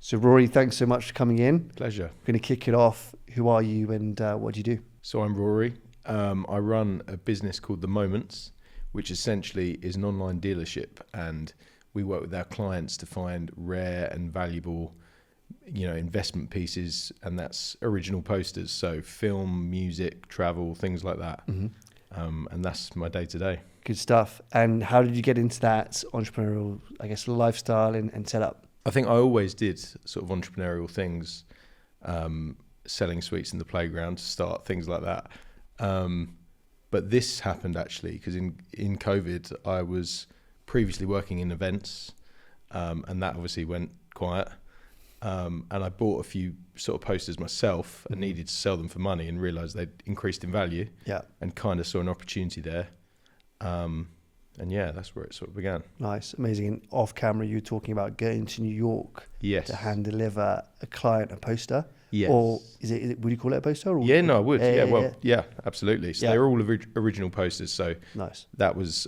So Rory, thanks so much for coming in. Pleasure. We're going to kick it off. Who are you and what do you do? So I'm Rory. I run a business called The Moments, which essentially is an online dealership, and we work with our clients to find rare and valuable, investment pieces, and that's original posters. So film, music, travel, things like that. Mm-hmm. And that's my day to day. Good stuff. And how did you get into that entrepreneurial, lifestyle and setup? I think I always did sort of entrepreneurial things, selling sweets in the playground to start, things like that. But this happened actually because in COVID, I was previously working in events, and that obviously went quiet. And I bought a few sort of posters myself and needed to sell them for money and realised they'd increased in value. Yeah. And kind of saw an opportunity there. And yeah, that's where it sort of began. Nice, amazing. And off camera, you were talking about going to New York to hand deliver a client a poster. Yes. Or is it would you call it a poster? Or yeah, no, I would. Yeah, absolutely. So they're all original posters. So nice. That was,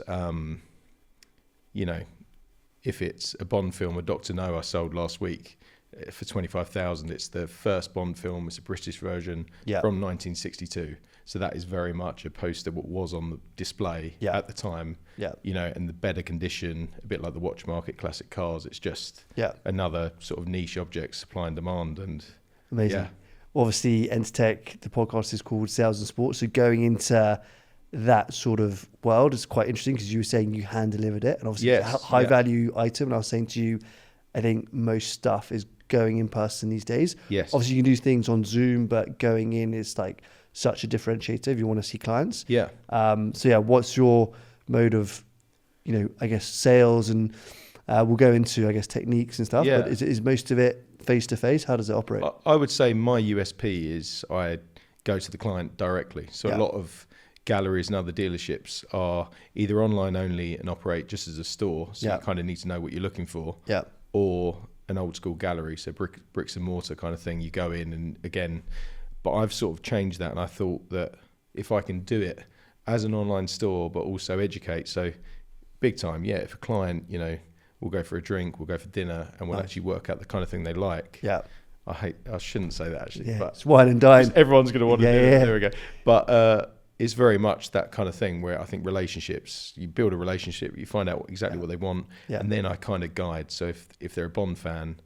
if it's a Bond film, a Dr. No I sold last week for 25,000. It's the first Bond film. It's a British version from 1962. So that is very much a poster what was on the display at the time. Yeah. And the better condition, a bit like the watch market, classic cars. It's just another sort of niche object, supply and demand. And amazing. Yeah. Obviously, ENTR Tech, the podcast is called Sales and Sports. So going into that sort of world is quite interesting because you were saying you hand delivered it, and obviously it's a high value item. And I was saying to you, I think most stuff is going in person these days. Yes. Obviously, you can do things on Zoom, but going in is like such a differentiator if you want to see clients. Yeah. What's your mode of, sales, and we'll go into, techniques and stuff, but is most of it face-to-face? How does it operate? I would say my USP is I go to the client directly. So a lot of galleries and other dealerships are either online only and operate just as a store. So you kind of need to know what you're looking for. Yeah. Or an old school gallery. So bricks and mortar kind of thing. You go in and again, but I've sort of changed that, and I thought that if I can do it as an online store, but also educate, so big time, if a client, we'll go for a drink, we'll go for dinner, and we'll actually work out the kind of thing they like. Yeah. I shouldn't say that actually, but it's wine and dine. Everyone's going to want to do it. There we go. But it's very much that kind of thing where I think relationships, you build a relationship, you find out exactly what they want, and then I kind of guide. So if they're a Bond fan,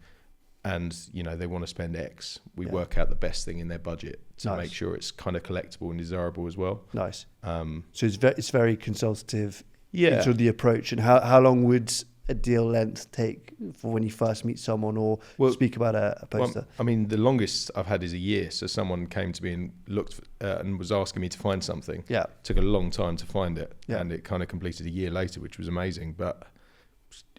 and they want to spend X, we work out the best thing in their budget to make sure it's kind of collectible and desirable as well. Nice. So it's very consultative. Yeah. Into the approach. And how long would a deal length take for when you first meet someone or speak about a poster? Well, the longest I've had is a year. So someone came to me and looked and was asking me to find something. Yeah. It took a long time to find it, and it kind of completed a year later, which was amazing. But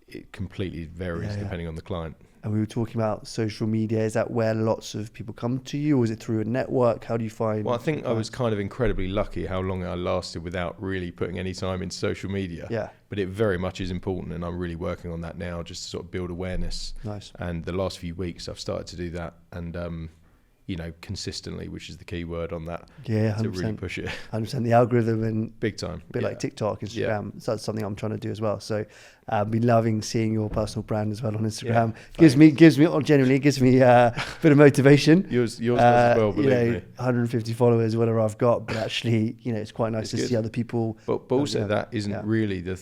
it completely varies depending on the client. And we were talking about social media. Is that where lots of people come to you, or is it through a network? How do you find? Well, I think I was kind of incredibly lucky how long I lasted without really putting any time into social media. Yeah. But it very much is important, and I'm really working on that now, just to sort of build awareness. Nice. And the last few weeks I've started to do that, and consistently, which is the key word on that. Yeah, 100%. To really push it. 100%. The algorithm and big time. A bit like TikTok, Instagram. So that's something I'm trying to do as well. So I've been loving seeing your personal brand as well on Instagram. Gives me a bit of motivation. Yours does as well, believe me. 150 followers, whatever I've got, but actually, it's quite nice to see other people. But also that isn't really the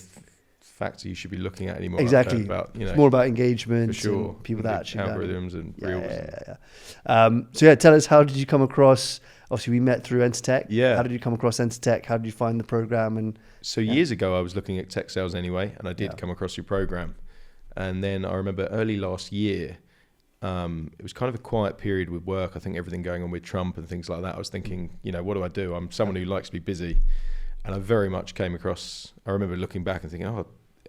factor you should be looking at anymore. Exactly. It's more about engagement, for sure, and people that actually algorithms and reels. Tell us, how did you come across? Obviously, we met through ENTR Tech. Yeah. How did you come across ENTR Tech? How did you find the program? And years ago, I was looking at tech sales anyway, and I did come across your program. And then I remember early last year, it was kind of a quiet period with work. I think everything going on with Trump and things like that. I was thinking, what do I do? I'm someone who likes to be busy, and I very much came across. I remember looking back and thinking,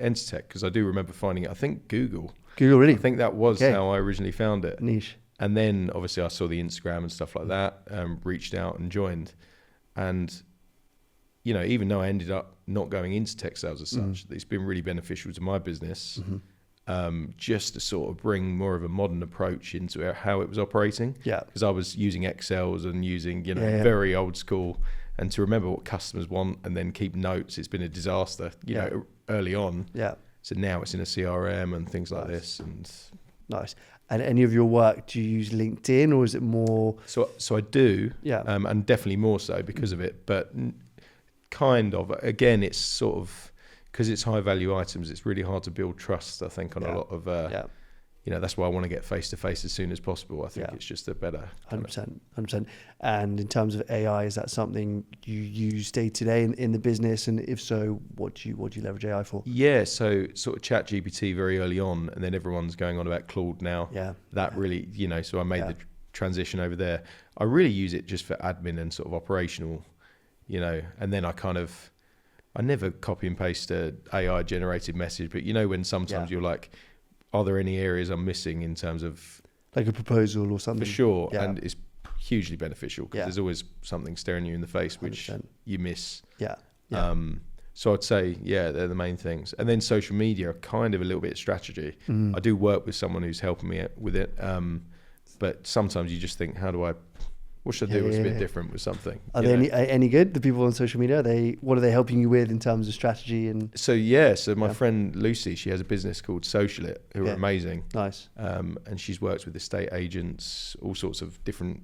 ENTR Tech, because I do remember finding it. I think Google, really. I think that was how I originally found it. Niche. And then obviously I saw the Instagram and stuff like that, reached out and joined. And, even though I ended up not going into tech sales as such, it's been really beneficial to my business, just to sort of bring more of a modern approach into how it was operating. Yeah. Because I was using Excels and using, very old school. And to remember what customers want and then keep notes, it's been a disaster, early on. Yeah. So now it's in a CRM and things like this. And nice. And any of your work, do you use LinkedIn or is it more? So I do, yeah, and definitely more so because of it. But kind of, again, it's sort of, because it's high value items, it's really hard to build trust, I think, on a lot of, that's why I want to get face to face as soon as possible. I think it's just a better 100%. And in terms of AI, is that something you use day to day in the business? And if so, what do you leverage AI for? Yeah, so sort of ChatGPT very early on, and then everyone's going on about Claude now. Really, so I made the transition over there. I really use it just for admin and sort of operational, and then I never copy and paste a AI generated message, but when sometimes you're like, are there any areas I'm missing in terms of like a proposal or something? For sure, and it's hugely beneficial because there's always something staring you in the face which 100%. You miss. So I'd say they're the main things, and then social media are kind of a little bit of strategy. I do work with someone who's helping me with it, but sometimes you just think, what should I do? What's a bit different with something? Are they any good? The people on social media, what are they helping you with in terms of strategy? And so my friend Lucy, she has a business called Socialit, who are amazing. Nice. And she's worked with estate agents, all sorts of different,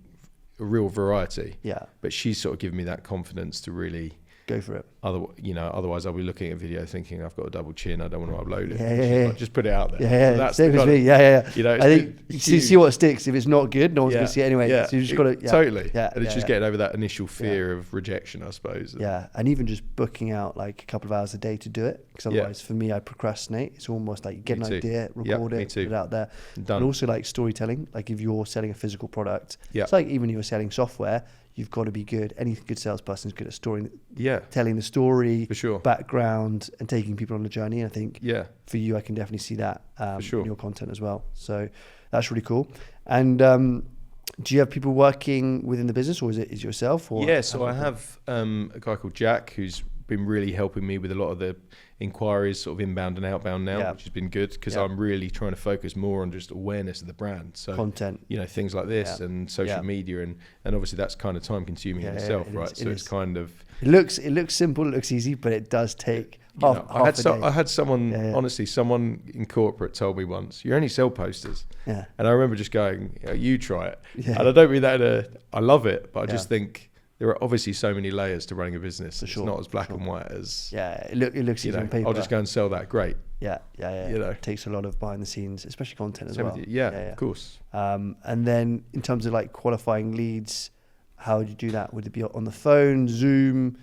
a real variety. Yeah. But she's sort of given me that confidence to really go for it. Otherwise I'll be looking at a video thinking I've got a double chin, I don't want to upload it. Yeah. Just put it out there. Yeah. That's same as me. Yeah. I think you see what sticks. If it's not good, no one's going to see it anyway. Yeah. So you just got to totally. Yeah. And it's just getting over that initial fear of rejection, I suppose. Yeah. And even just booking out like a couple of hours a day to do it, because otherwise for me I procrastinate. It's almost like you get an idea, record it, put it out there. Done. And also like storytelling. Like if you're selling a physical product, yeah. It's like even if you're selling software, you've got to be good. Any good salesperson is good at telling the story, for sure, background, and taking people on the journey. And I think for you, I can definitely see that in your content as well. So that's really cool. And do you have people working within the business, or is it yourself? Or so I have a guy called Jack who's been really helping me with a lot of the inquiries, sort of inbound and outbound now, which has been good because I'm really trying to focus more on just awareness of the brand. So content, things like this and social media, and obviously that's kind of time consuming in itself, right? So it's kind of it looks simple, it looks easy, but it does take half a day. I had someone, honestly, someone in corporate told me once, you only sell posters. And I remember just going, you try it. And I don't mean that I love it, but I just think there are obviously so many layers to running a business. It's not as black and white as it looks easy on paper. I'll just go and sell that. Great. It takes a lot of behind the scenes, especially content as well. Of course. And then in terms of like qualifying leads, how would you do that? Would it be on the phone, Zoom?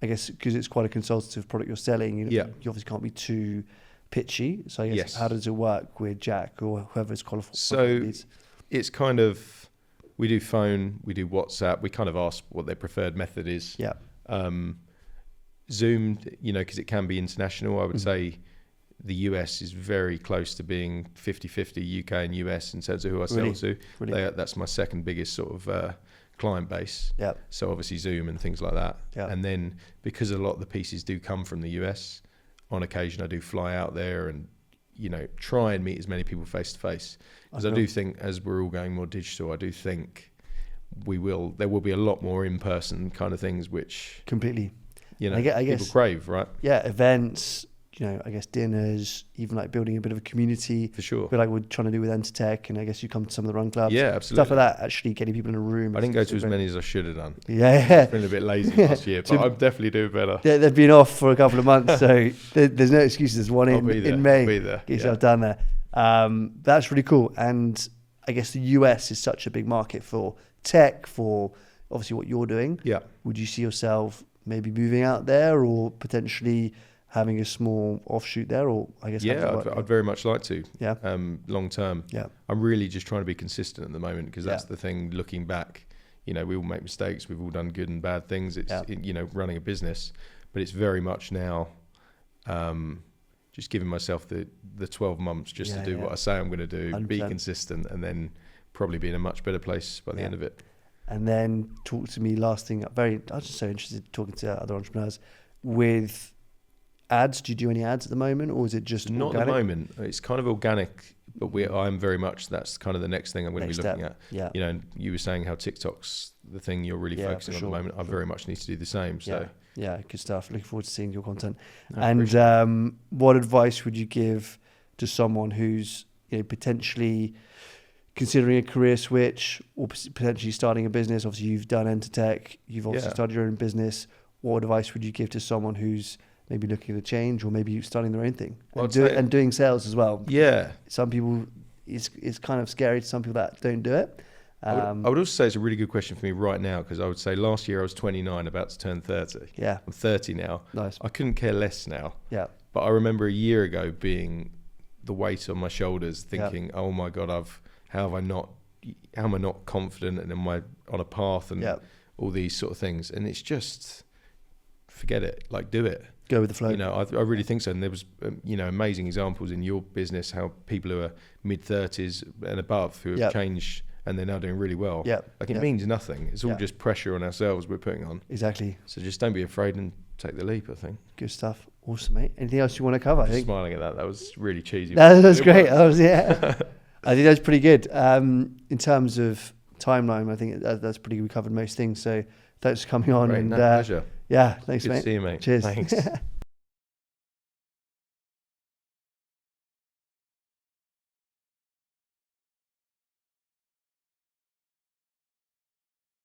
I guess because it's quite a consultative product you're selling, you obviously can't be too pitchy. So I guess how does it work with Jack or whoever's qualified? So it's kind of, we do phone, we do WhatsApp. We kind of ask what their preferred method is. Zoom, because it can be international. I would say the US is very close to being 50-50 UK and US in terms of who I sell to. That's my second biggest sort of client base. So obviously Zoom and things like that. And then because a lot of the pieces do come from the US, on occasion I do fly out there and try and meet as many people face to face, because I do think as we're all going more digital, I do think there will be a lot more in-person kind of things which completely I guess people crave, right? Events, I guess dinners, even like building a bit of a community, for sure, but like we're trying to do with ENTR Tech, and I guess you come to some of the run clubs, absolutely, stuff like that, actually getting people in a room. I didn't go to as many as I should have done. I've been a bit lazy last year, but I'm definitely doing better. They've been off for a couple of months, so there's no excuses. There's one in May. I'll be there. Get yourself down there. That's really cool. And I guess the US is such a big market for tech, for obviously what you're doing. Would you see yourself maybe moving out there, or potentially having a small offshoot there, or I guess I'd very much like to. Long term. I'm really just trying to be consistent at the moment, because that's the thing. Looking back, we all make mistakes. We've all done good and bad things. It's running a business, but it's very much now just giving myself the 12 months just to do what I say I'm going to do, 100%. Be consistent, and then probably be in a much better place by the end of it. And then talk to me, last thing, I was just so interested talking to other entrepreneurs with ads. Do you do any ads at the moment, or is it just not organic? At the moment? It's kind of organic, but I'm very much, that's kind of the next thing I'm going to be looking at. And you were saying how TikTok's the thing you're really focusing on at the moment. I very much need to do the same. So good stuff. Looking forward to seeing your content. And what advice would you give to someone who's potentially considering a career switch or potentially starting a business? Obviously, you've done ENTR Tech. You've also started your own business. What advice would you give to someone who's maybe looking to change, or maybe starting their own thing and doing sales as well? Yeah. Some people, it's kind of scary to some people that don't do it. I would also say it's a really good question for me right now, because I would say last year I was 29, about to turn 30. Yeah. I'm 30 now. Nice. I couldn't care less now. Yeah. But I remember a year ago being the weight on my shoulders, thinking, oh my God, how am I not confident, and am I on a path, and all these sort of things. And it's just, forget it, like, do it. Go with the flow. You know, I really think so. And there was, amazing examples in your business, how people who are mid-30s and above who have changed, and they're now doing really well. Yeah. Like, it means nothing. It's all just pressure on ourselves we're putting on. Exactly. So just don't be afraid and take the leap, I think. Good stuff. Awesome, mate. Anything else you want to cover? I think smiling at that. That was really cheesy. That was great. I think that's pretty good. In terms of timeline, I think that's pretty good. We covered most things. So thanks for coming on. Great, and pleasure. Yeah, thanks, Good mate. to see you, mate. Cheers. Thanks.